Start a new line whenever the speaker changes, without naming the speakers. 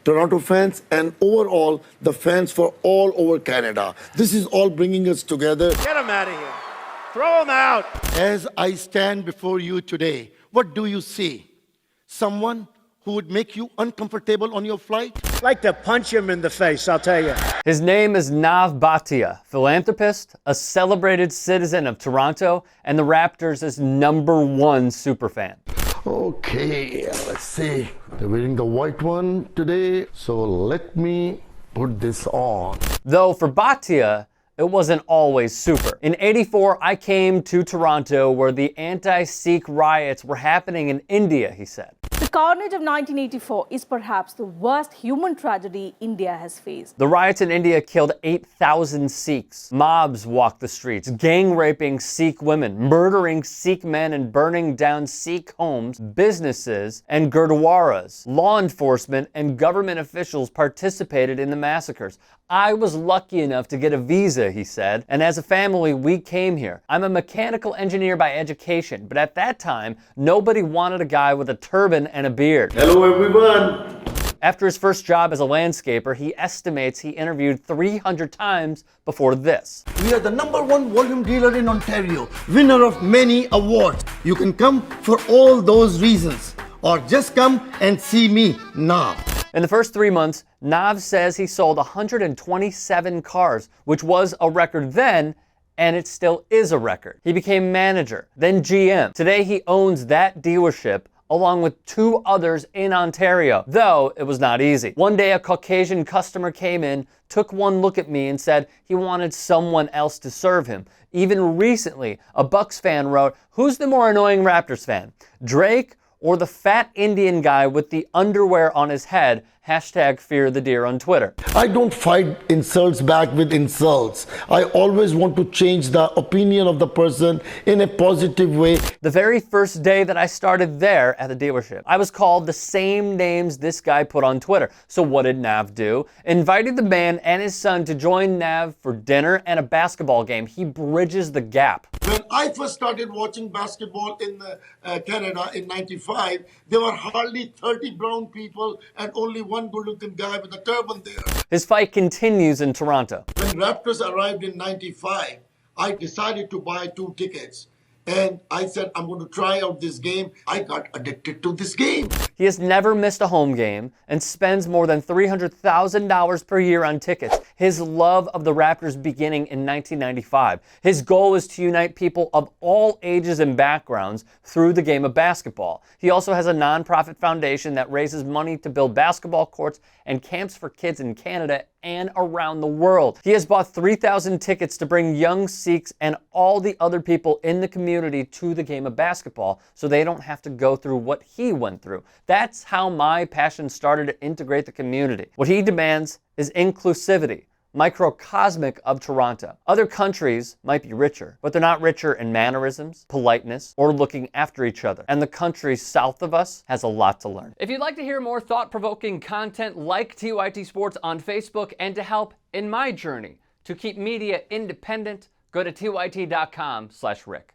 Toronto fans, and overall the fans for all over Canada. This is all bringing us together.
Get him out of here. Throw him out.
As I stand before you today, what do you see? Someone who would make you uncomfortable on your flight?
I'd like to punch him in the face, I'll tell you.
His name is Nav Bhatia, philanthropist, a celebrated citizen of Toronto, and the Raptors' #1 superfan.
Okay, let's see. They're wearing the white one today, so let me put this on.
Though for Bhatia, it wasn't always super. In '84, I came to Toronto where the anti-sikh riots were happening in India, he said.
The carnage of 1984 is perhaps the worst human tragedy India has faced.
The riots in India killed 8,000 Sikhs. Mobs walked the streets, gang raping Sikh women, murdering Sikh men, and burning down Sikh homes, businesses, and gurdwaras. Law enforcement and government officials participated in the massacres. I was lucky enough to get a visa, he said, and as a family, we came here. I'm a mechanical engineer by education, but at that time, nobody wanted a guy with a turban and a beard.
Hello everyone.
After his first job as a landscaper, he estimates he interviewed 300 times before this.
We are the #1 volume dealer in Ontario, winner of many awards. You can come for all those reasons, or just come and see me now.
In the first 3 months, Nav says he sold 127 cars, which was a record then, and it still is a record. He became manager, then GM. Today he owns that dealership along with 2 others in Ontario, though it was not easy. One day a Caucasian customer came in, took one look at me and said he wanted someone else to serve him. Even recently, a Bucks fan wrote, "Who's the more annoying Raptors fan, Drake or the fat Indian guy with the underwear on his head?" #FearTheDeer on Twitter.
I don't fight insults back with insults. I always want to change the opinion of the person in a positive way.
The very first day that I started there at the dealership, I was called the same names this guy put on Twitter. So what did Nav do? Invited the man and his son to join Nav for dinner and a basketball game. He bridges the gap. When
I first started watching basketball in Canada in '95, there were hardly 30 brown people and only one good-looking guy with a turban there.
His fight continues in Toronto.
When Raptors arrived in '95, I decided to buy 2 tickets. And I said, I'm going to try out this game. I got addicted to this game.
He has never missed a home game and spends more than $300,000 per year on tickets. His love of the Raptors beginning in 1995. His goal is to unite people of all ages and backgrounds through the game of basketball. He also has a nonprofit foundation that raises money to build basketball courts and camps for kids in Canada and around the world. He has bought 3,000 tickets to bring young Sikhs and all the other people in the community to the game of basketball so they don't have to go through what he went through. That's how my passion started to integrate the community. What he demands is inclusivity, microcosmic of Toronto. Other countries might be richer, but they're not richer in mannerisms, politeness, or looking after each other. And the country south of us has a lot to learn. If you'd like to hear more thought-provoking content like TYT Sports on Facebook and to help in my journey to keep media independent, go to tyt.com/Rick.